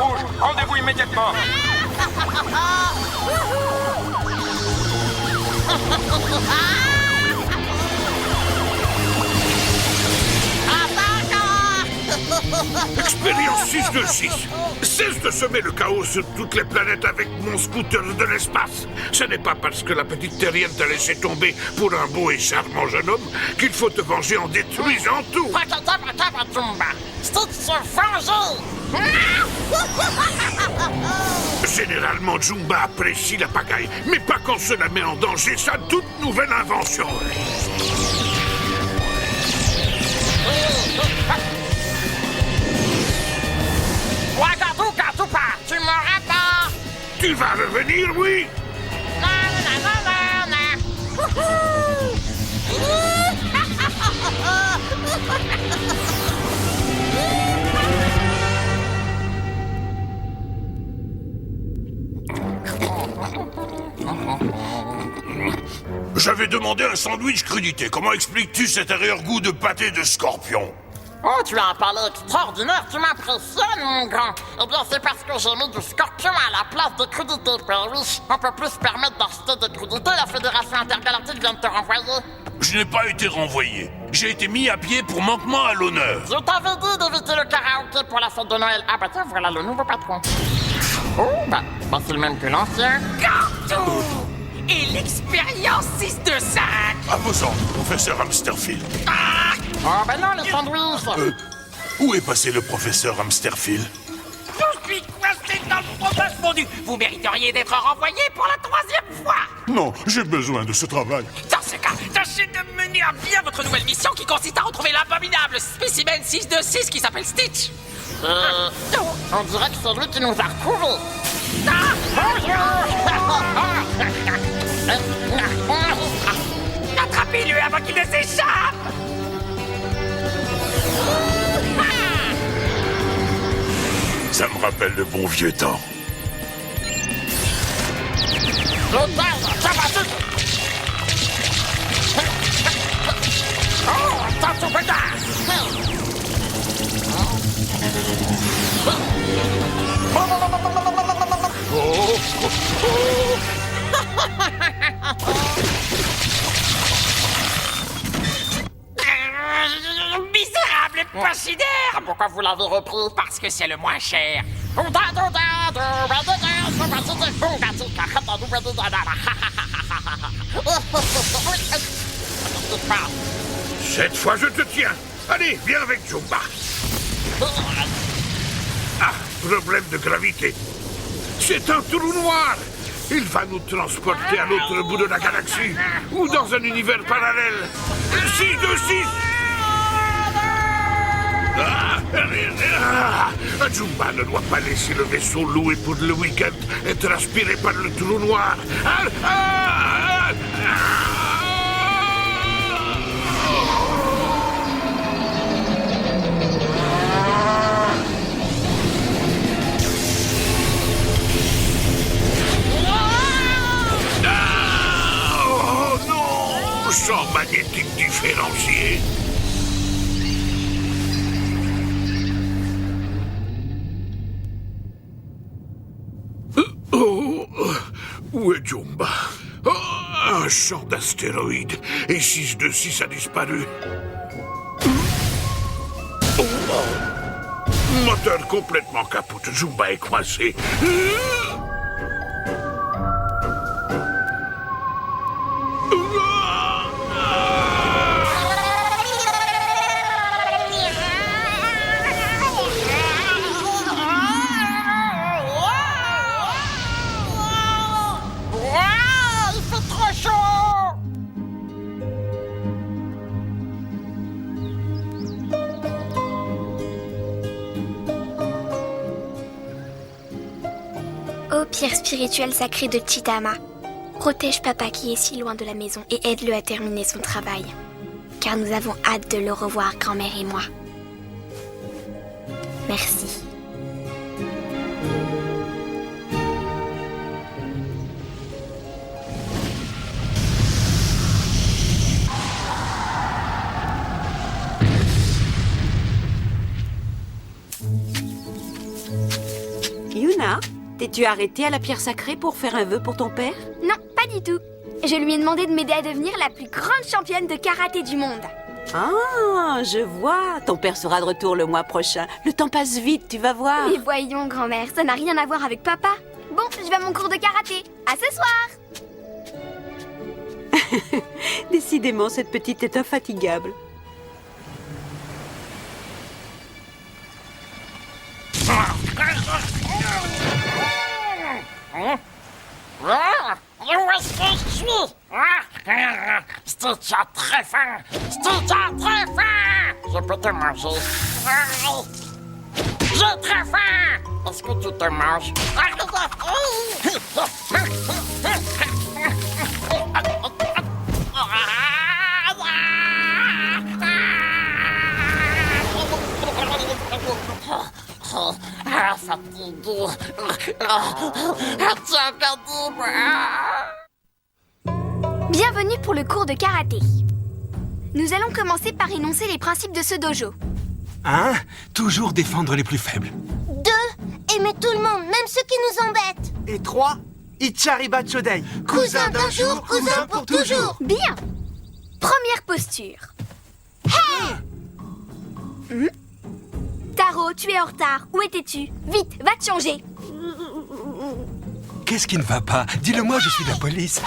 rouge. Rendez-vous immédiatement. Expérience 626. Cesse de semer le chaos sur toutes les planètes avec mon scooter de l'espace. Ce n'est pas parce que la petite terrienne t'a laissé tomber pour un beau et charmant jeune homme qu'il faut te venger en détruisant tout. Généralement, Jumba apprécie la pagaille, mais pas quand cela met en danger sa toute nouvelle invention. Tu m'auras pas! Tu vas revenir, oui? J'avais demandé un sandwich crudité. Comment expliques-tu cet arrière-goût de pâté de scorpion? Oh, tu as un palais extraordinaire, tu m'impressionnes, mon grand. Eh bien, c'est parce que j'ai mis du scorpion à la place de crudité, Père Riche. On peut plus se permettre d'acheter des crudités, la Fédération Intergalactique vient de te renvoyer. Je n'ai pas été renvoyé. J'ai été mis à pied pour manquement à l'honneur. Je t'avais dit d'éviter le karaoké pour la fête de Noël. Ah bah tiens, voilà le nouveau patron. Oh, bah c'est le même que l'ancien. Cartoon et l'expérience 625. À vos ordres, professeur Hamsterfield. Oh bah non, les sandwichs. Où est passé le professeur Hamsterfield? Je suis coincé dans le fromage fondu. Vous mériteriez d'être renvoyé pour la 3e fois. Non, j'ai besoin de ce travail. Dans ce cas, tâchez de mener à bien votre nouvelle mission qui consiste à retrouver l'abominable spécimen 626 qui s'appelle Stitch. On dirait que c'est lui qui nous a retrouvés. Attrapez-le avant qu'il ne s'échappe. Ça me rappelle le bon vieux temps. Misérable poissinaire. Pourquoi vous l'avez repris? Parce que c'est le moins cher. Cette fois, je te tiens. Allez, viens avec Jumba. Ah, problème de gravité. C'est un trou noir. Il va nous transporter à l'autre bout de la galaxie ou dans un univers parallèle. 626. Jumba ne doit pas laisser le vaisseau loué pour le week-end être aspiré par le trou noir. Oh non! Champ magnétique différencié. Où est Jumba? Oh, un champ d'astéroïdes. Et 626 a disparu. Oh. Moteur complètement capote. Jumba est coincé. Ô pierre spirituelle sacrée de Chitama, protège papa qui est si loin de la maison et aide-le à terminer son travail. Car nous avons hâte de le revoir, grand-mère et moi. Merci. Tu as arrêté à la pierre sacrée pour faire un vœu pour ton père? Non, pas du tout. Je lui ai demandé de m'aider à devenir la plus grande championne de karaté du monde. Ah, je vois. Ton père sera de retour le mois prochain. Le temps passe vite, tu vas voir. Mais voyons, grand-mère, ça n'a rien à voir avec papa. Bon, je vais à mon cours de karaté. À ce soir. Décidément, cette petite est infatigable. Où est-ce que je suis? C'était déjà très faim! C'était déjà très faim! Je peux te manger. J'ai très faim! Est-ce que tu te manges? Ah, fatigué. Bienvenue pour le cours de karaté. Nous allons commencer par énoncer les principes de ce dojo. 1. Toujours défendre les plus faibles. 2. Aimer tout le monde, même ceux qui nous embêtent. Et 3. Ichariba Chodei. Cousin d'un jour, cousin pour toujours. Bien. Première posture. Taro, tu es en retard. Où étais-tu? Vite, va te changer. Qu'est-ce qui ne va pas? Dis-le-moi, je suis la police.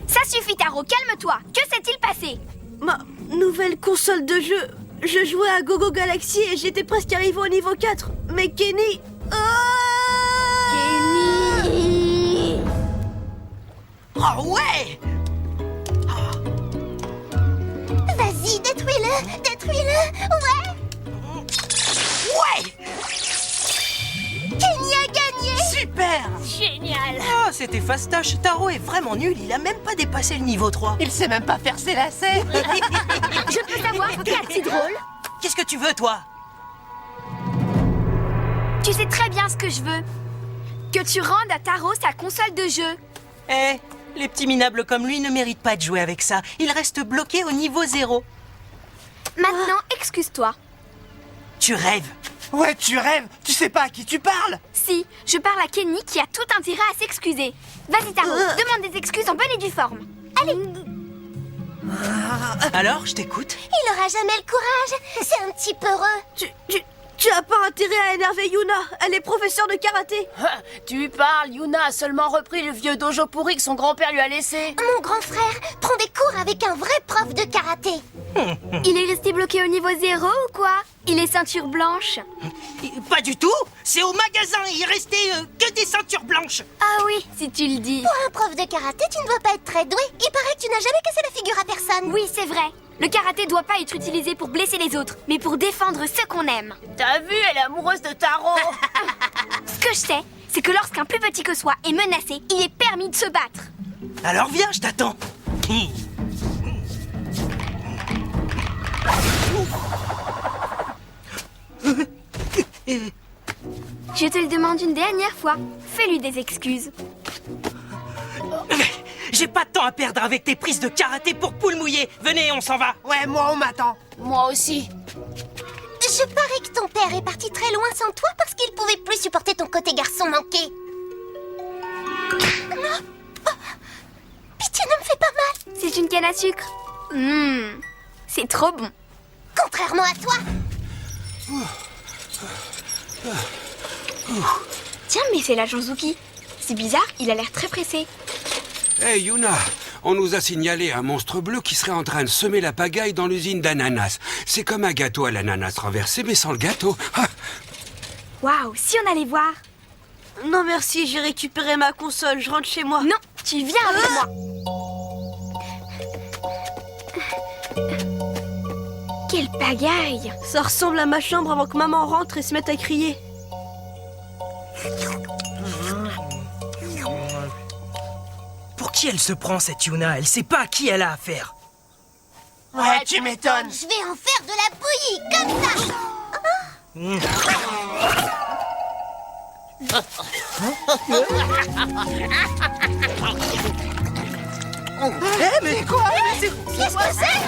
Ça suffit, Taro, calme-toi. Que s'est-il passé? Ma nouvelle console de jeu. Je jouais à Gogo Galaxy et j'étais presque arrivé au niveau 4. Mais Kenny... Kenny. Oh ouais! Vas-y, détruis-le, détruis-le. Ouais. Ouais! Kenny a gagné. Super! Génial. Ah, c'était fastoche. Taro est vraiment nul. Il a même pas dépassé le niveau 3. Il sait même pas faire ses lacets. Je peux savoir ce qu'il y a de si drôle? Qu'est-ce que tu veux, toi? Tu sais très bien ce que je veux. Que tu rendes à Taro sa console de jeu. Eh, les petits minables comme lui ne méritent pas de jouer avec ça. Il reste bloqué au niveau 0. Maintenant, excuse-toi. Tu rêves. Ouais, tu rêves. Tu sais pas à qui tu parles. Si, je parle à Kenny qui a tout intérêt à s'excuser. Vas-y, Taro, demande des excuses en bonne et due forme. Allez. Alors, je t'écoute. Il aura jamais le courage. C'est un petit peureux. Tu as pas intérêt à énerver Yuna. Elle est professeure de karaté. Tu parles, Yuna a seulement repris le vieux dojo pourri que son grand-père lui a laissé. Mon grand frère prend des cours avec un vrai prof de karaté. Il est resté bloqué au niveau 0 ou quoi? Il est ceinture blanche. Pas du tout. C'est au magasin. Il restait que des ceintures blanches. Ah oui, si tu le dis. Pour un prof de karaté, tu ne dois pas être très doué. Il paraît que tu n'as jamais cassé la figure à personne. Oui, c'est vrai. Le karaté doit pas être utilisé pour blesser les autres, mais pour défendre ceux qu'on aime. T'as vu, elle est amoureuse de Taro. Ce que je sais, c'est que lorsqu'un plus petit que soi est menacé, il est permis de se battre. Alors viens, je t'attends. Je te le demande une dernière fois. Fais-lui des excuses. J'ai pas de temps à perdre avec tes prises de karaté pour poule mouillée. Venez, on s'en va. Ouais, moi on m'attend. Moi aussi. Je parie que ton père est parti très loin sans toi parce qu'il pouvait plus supporter ton côté garçon manqué. Non. Oh. Pitié, ne me fais pas mal. C'est une canne à sucre. C'est trop bon. Contrairement à toi. Tiens, mais c'est l'agent Zuki. C'est bizarre, il a l'air très pressé. Hey Yuna, on nous a signalé un monstre bleu qui serait en train de semer la pagaille dans l'usine d'ananas. C'est comme un gâteau à l'ananas renversé, mais sans le gâteau. Ah. Waouh, si on allait voir. Non merci, j'ai récupéré ma console. Je rentre chez moi. Non, tu viens avec moi. Quelle pagaille. Ça ressemble à ma chambre avant que maman rentre et se mette à crier. Pour qui elle se prend, cette Yuna? Elle sait pas à qui elle a affaire. Ouais, tu m'étonnes. Je vais en faire de la bouillie, comme ça. Mais quoi? Qu'est-ce que c'est?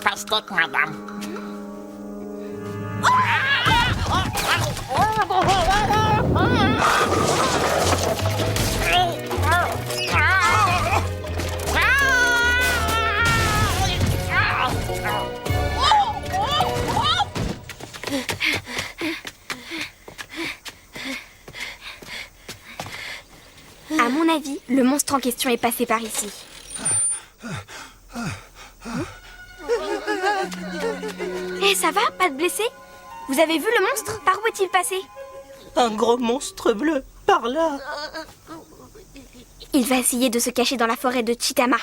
Pastèque, madame. À mon avis, le monstre en question est passé par ici. Eh, ça va? Pas de blessés? Vous avez vu le monstre? Par où est-il passé? Un gros monstre bleu, par là. Il va essayer de se cacher dans la forêt de Chitama.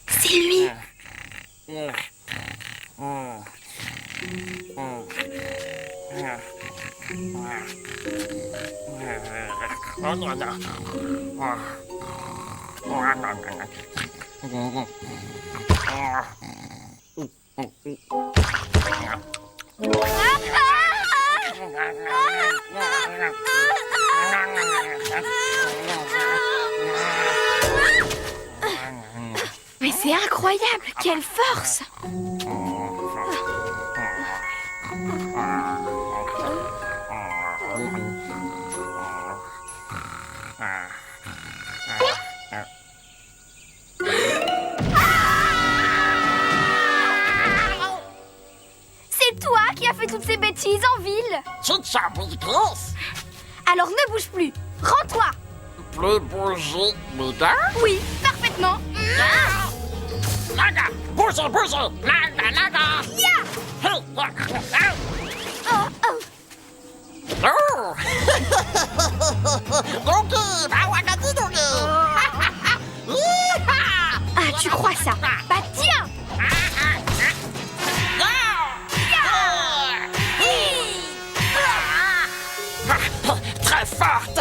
C'est lui. Mais c'est incroyable, quelle force! C'est toi qui as fait toutes ces bêtises en ville? Alors ne bouge plus, rends-toi! Plus bouger, madame? Oui, parfaitement. Naga! Bougez, bougez! Naga, naga! Ya! Oh, oh. Oh! Donkey! Bawagati Donkey! Ah, tu crois ça? Bah tiens! Très forte!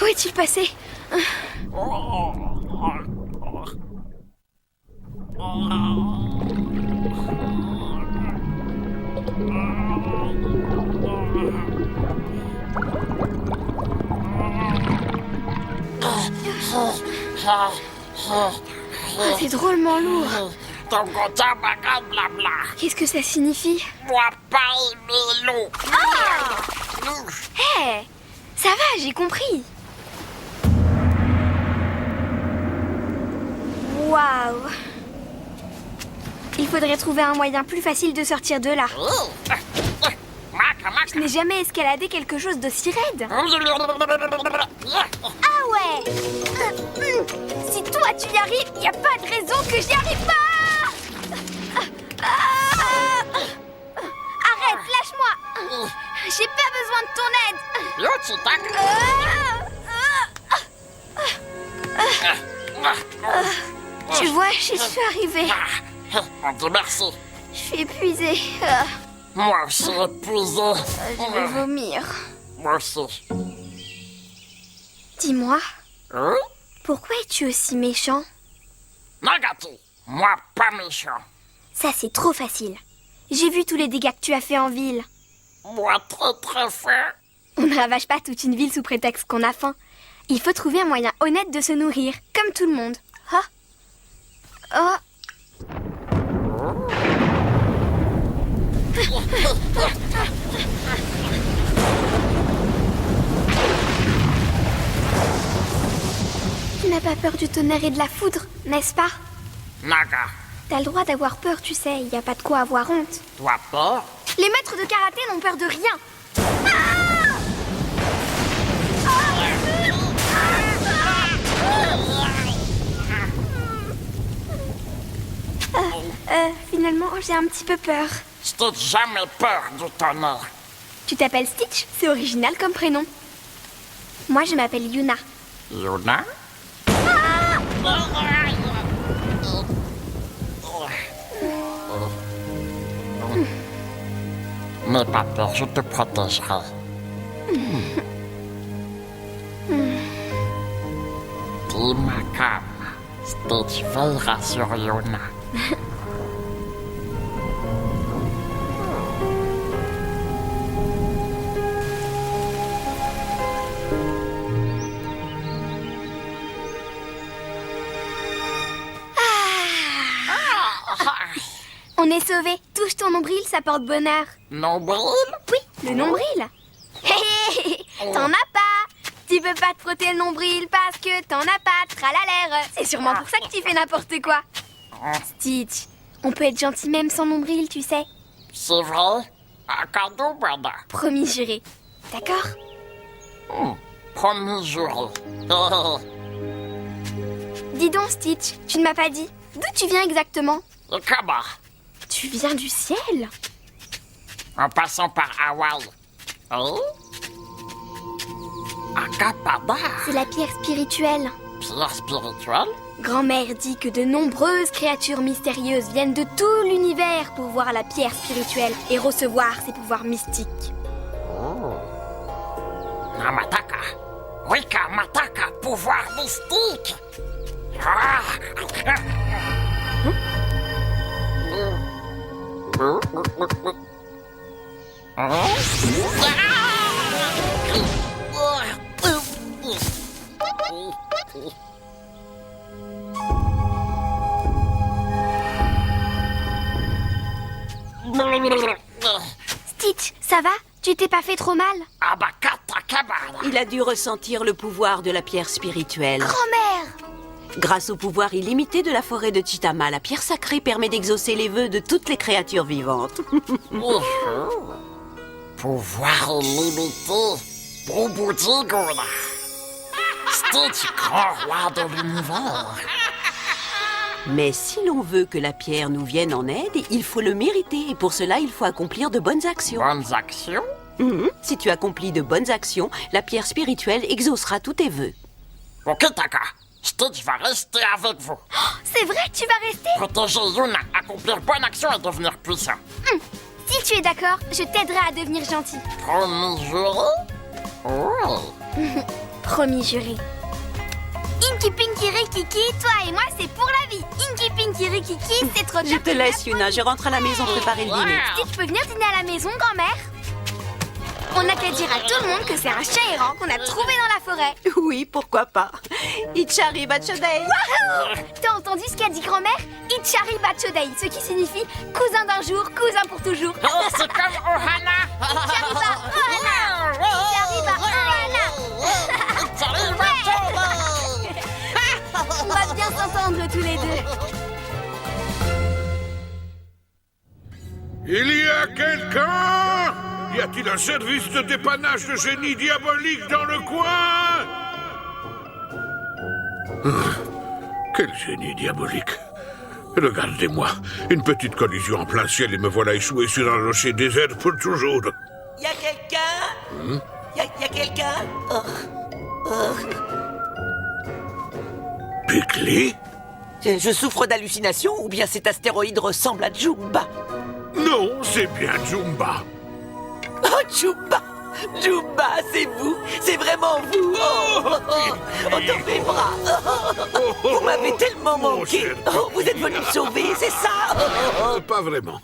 Où est-il passé? Oh, c'est drôlement lourd. Qu'est-ce que ça signifie? Hé, ça va, j'ai compris. Waouh. Il faudrait trouver un moyen plus facile de sortir de là. Je n'ai jamais escaladé quelque chose d'aussi raide. Ah ouais. Si toi tu y arrives, il n'y a pas de raison que j'y arrive pas. Arrête, lâche-moi. J'ai pas besoin de ton aide. Tu vois, j'y suis arrivée. Merci. Je suis épuisée. Moi aussi épuisé. Je vais vomir. Moi aussi. Dis-moi, Hein? pourquoi es-tu aussi méchant? Négatif. Moi pas méchant. Ça, c'est trop facile. J'ai vu tous les dégâts que tu as fait en ville. Moi très très fin. On ne ravage pas toute une ville sous prétexte qu'on a faim. Il faut trouver un moyen honnête de se nourrir, comme tout le monde. Oh. Tu n'as pas peur du tonnerre et de la foudre, n'est-ce pas? Naga. T'as le droit d'avoir peur, tu sais, y a pas de quoi avoir honte. Toi peur? Les maîtres de karaté n'ont peur de rien. Finalement, j'ai un petit peu peur. Je t'ai jamais peur du tonnerre. Tu t'appelles Stitch? C'est original comme prénom. Moi, je m'appelle Yuna. Yuna? N'aie pas peur, je te protégerai. Dis-moi comme, Stitch veillera sur Yuna. On est sauvés. Touche ton nombril, ça porte bonheur. Nombril? Oui, le nombril. Hé hé hé, t'en as pas. Tu peux pas te frotter le nombril parce que t'en as pas, tralalaire. C'est sûrement pour ça que tu fais n'importe quoi. Stitch, on peut être gentil même sans nombril, tu sais. C'est vrai? Un cadeau, madame. Promis juré. D'accord? Promis juré. Dis donc, Stitch, tu ne m'as pas dit. D'où tu viens exactement? Et comment? Tu viens du ciel? En passant par Hawaï. Hein? Akapada? C'est la pierre spirituelle. Pierre spirituelle? Grand-mère dit que de nombreuses créatures mystérieuses viennent de tout l'univers pour voir la pierre spirituelle et recevoir ses pouvoirs mystiques. Namataka. Wika Mataka, pouvoir mystique. Ah. Stitch, ça va? Tu t'es pas fait trop mal? Il a dû ressentir le pouvoir de la pierre spirituelle. Grand-mère! Grâce au pouvoir illimité de la forêt de Chitama, la pierre sacrée permet d'exaucer les vœux de toutes les créatures vivantes. Pouvoir illimité. Bouboudigona. Stitch, grand roi de l'univers. Mais si l'on veut que la pierre nous vienne en aide, il faut le mériter. Et pour cela, il faut accomplir de bonnes actions. Bonnes actions? Si tu accomplis de bonnes actions, la pierre spirituelle exaucera tous tes vœux. Ok, Taka. Stitch va rester avec vous. Oh, c'est vrai, tu vas rester? Protéger Yuna, accomplir bonne action et devenir puissant. Si tu es d'accord, je t'aiderai à devenir gentil. Promis juré? Oui. Promis juré. Inky Pinky Rikiki, toi et moi c'est pour la vie. Inky Pinky Rikiki, c'est trop bien. Je te laisse, Yuna, je rentre à la maison préparer le dîner. Stitch peut venir dîner à la maison, grand-mère? On n'a qu'à dire à tout le monde que c'est un chat errant qu'on a trouvé dans la forêt. Oui, pourquoi pas. Ichari Bachodei. Wouhou! T'as entendu ce qu'a dit grand-mère? Ichari Bachodei, ce qui signifie cousin d'un jour, cousin pour toujours. Oh, c'est comme Ohana. Ichariba Ohana. Ichariba Ohana. On va bien s'entendre tous les deux. Il y a quelqu'un? Y a-t-il un service de dépannage de génie diabolique dans le coin? Quel génie diabolique! Regardez-moi, une petite collision en plein ciel et me voilà échoué sur un rocher désert pour toujours. Y a quelqu'un? Y a quelqu'un? Piccoli? Je souffre d'hallucinations ou bien cet astéroïde ressemble à Jumba? Non, c'est bien Jumba. Oh, Jumba! Jumba, c'est vous! C'est vraiment vous! Oh, dans mes bras! Vous m'avez tellement manqué! Vous êtes venu me sauver, c'est ça? Pas vraiment.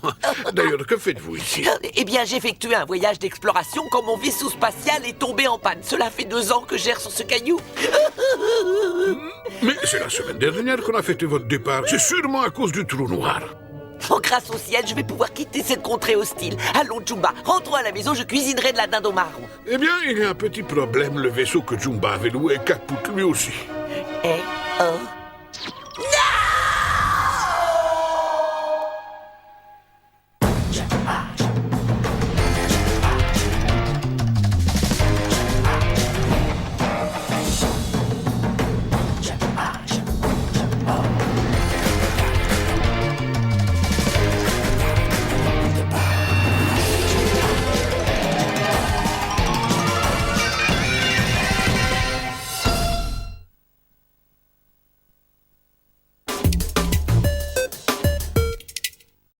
D'ailleurs, que faites-vous ici? Eh bien, j'ai effectué un voyage d'exploration quand mon vaisseau spatial est tombé en panne. Cela fait 2 ans que j'erre sur ce caillou. Mais c'est la semaine dernière qu'on a fêté votre départ. C'est sûrement à cause du trou noir. Oh, grâce au ciel, je vais pouvoir quitter cette contrée hostile. Allons, Jumba, rentrons à la maison, je cuisinerai de la dinde au marron. Eh bien, il y a un petit problème. Le vaisseau que Jumba avait loué capote lui aussi.